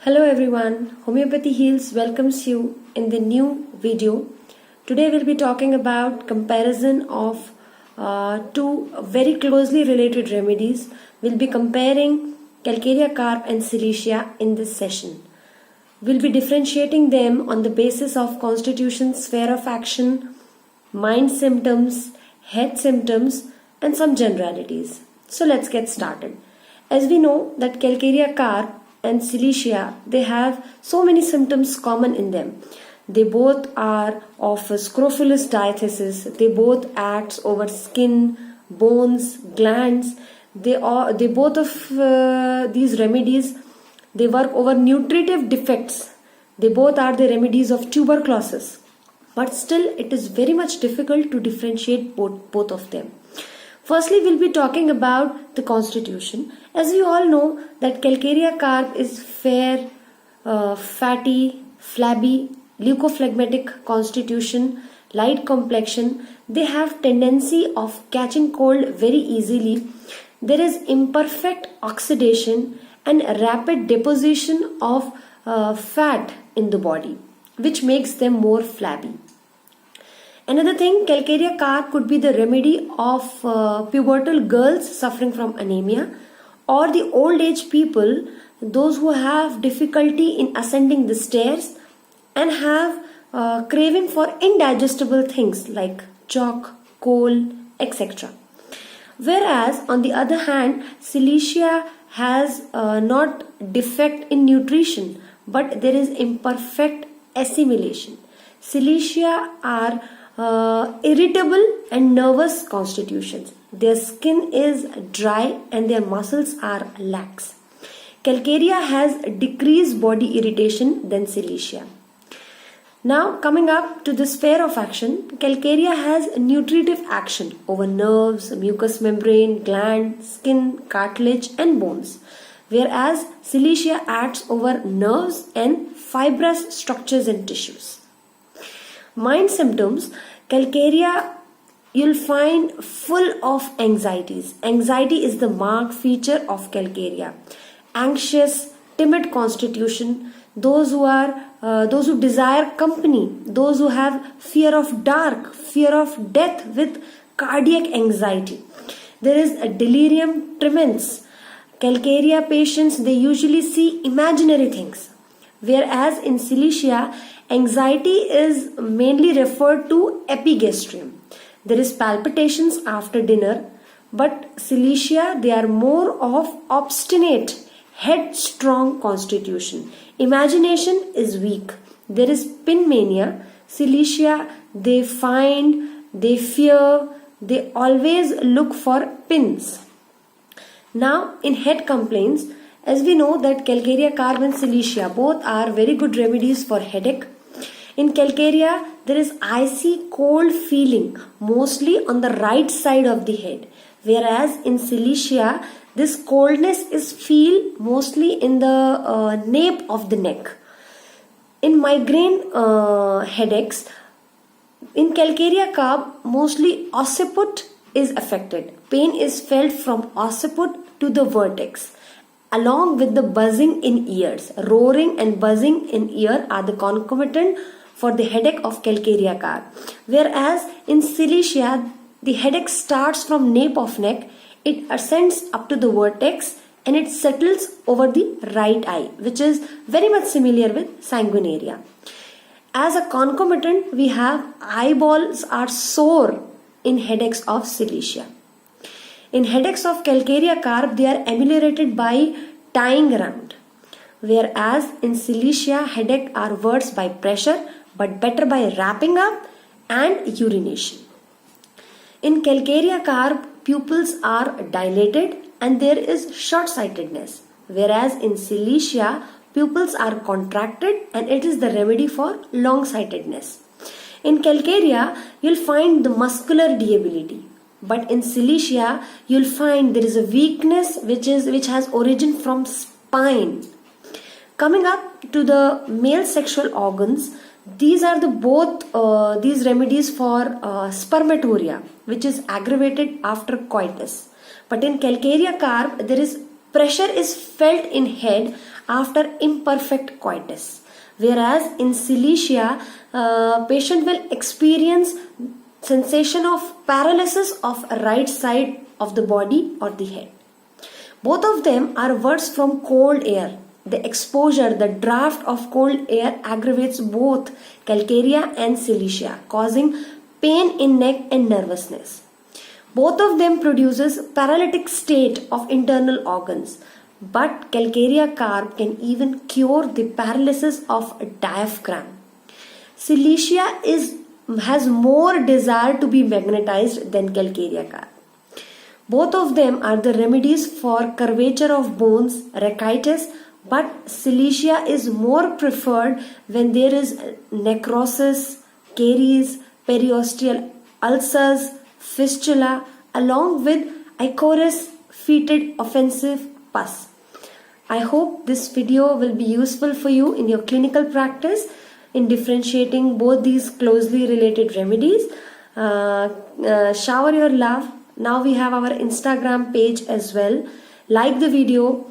Hello everyone, Homeopathy Heals welcomes you in the new video. Today we'll be talking about comparison of two very closely related remedies. We'll be comparing Calcarea carp and Cilicia in this session. We'll be differentiating them on the basis of constitution, sphere of action, mind symptoms, head symptoms and some generalities. So let's get started. As we know that Calcarea carp and Cilicia, they have so many symptoms common in them. They both are of scrofulous diathesis. They both act over skin, bones, glands. They both of these remedies, they work over nutritive defects. They both are the remedies of tuberculosis. But still, it is very much difficult to differentiate both of them. Firstly, we'll be talking about the constitution. As you all know that Calcarea carp is fair, fatty, flabby, leukophlegmatic constitution, light complexion. They have tendency of catching cold very easily. There is imperfect oxidation and rapid deposition of fat in the body, which makes them more flabby. Another thing, Calcarea carp could be the remedy of pubertal girls suffering from anemia or the old age people, those who have difficulty in ascending the stairs and have craving for indigestible things like chalk, coal, etc. Whereas on the other hand, Cilicia has not defect in nutrition, but there is imperfect assimilation. Cilicia are irritable and nervous constitutions. Their skin is dry and their muscles are lax. Calcarea has decreased body irritation than Cilicia. Now coming up to the sphere of action, Calcarea has nutritive action over nerves, mucous membrane, gland, skin, cartilage and bones. Whereas Cilicia acts over nerves and fibrous structures and tissues. Mind symptoms, Calcarea you'll find full of anxieties. Anxiety is the marked feature of Calcarea. Anxious, timid constitution, those who desire company, those who have fear of dark, fear of death with cardiac anxiety. There is a delirium tremens. Calcarea patients, they usually see imaginary things. Whereas in Cilicia, anxiety is mainly referred to epigastrium. There is palpitations after dinner, but Cilicia, they are more of obstinate, headstrong constitution. Imagination is weak. There is pin mania. Cilicia, they find, they fear, they always look for pins. Now, in head complaints, as we know that Calcarea carp and Cilicia both are very good remedies for headache. In Calcarea, there is icy cold feeling mostly on the right side of the head, whereas in Cilicia, this coldness is feel mostly in the nape of the neck. In migraine headaches, in Calcarea carp, mostly occiput is affected. Pain is felt from occiput to the vertex, along with the buzzing in ears. Roaring and buzzing in ear are the concomitant for the headache of Calcarea carp. Whereas in Cilicia, the headache starts from nape of neck, it ascends up to the vertex and it settles over the right eye, which is very much similar with sanguinaria. As a concomitant, we have eyeballs are sore in headaches of Cilicia. In headaches of Calcarea carp, they are ameliorated by tying around. Whereas in Cilicia, headache are worse by pressure, but better by wrapping up and urination. In Calcarea carp, pupils are dilated and there is short-sightedness. Whereas in Cilicia, pupils are contracted and it is the remedy for long-sightedness. In Calcarea, you'll find the muscular debility. But in Cilicia, you'll find there is a weakness which has origin from spine. Coming up to the male sexual organs, these are these remedies for spermatoria, which is aggravated after coitus. But in Calcarea carp, there is pressure is felt in head after imperfect coitus. Whereas in Cilicia, patient will experience sensation of paralysis of right side of the body or the head. Both of them are worse from cold air. The exposure, the draft of cold air aggravates both calcarea and Cilicia, causing pain in neck and nervousness. Both of them produces paralytic state of internal organs, but calcarea carb can even cure the paralysis of diaphragm. Cilicia has more desire to be magnetized than calcarea carb. Both of them are the remedies for curvature of bones, rachitis, but Cilicia is more preferred when there is necrosis, caries, periosteal ulcers, fistula, along with ichorous fetid offensive pus. I hope this video will be useful for you in your clinical practice in differentiating both these closely related remedies. Shower your love. Now we have our Instagram page as well. Like the video.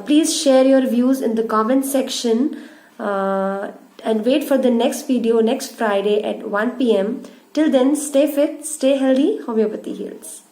Please share your views in the comment section and wait for the next video next Friday at 1 p.m. Till then, stay fit, stay healthy. Homeopathy heals.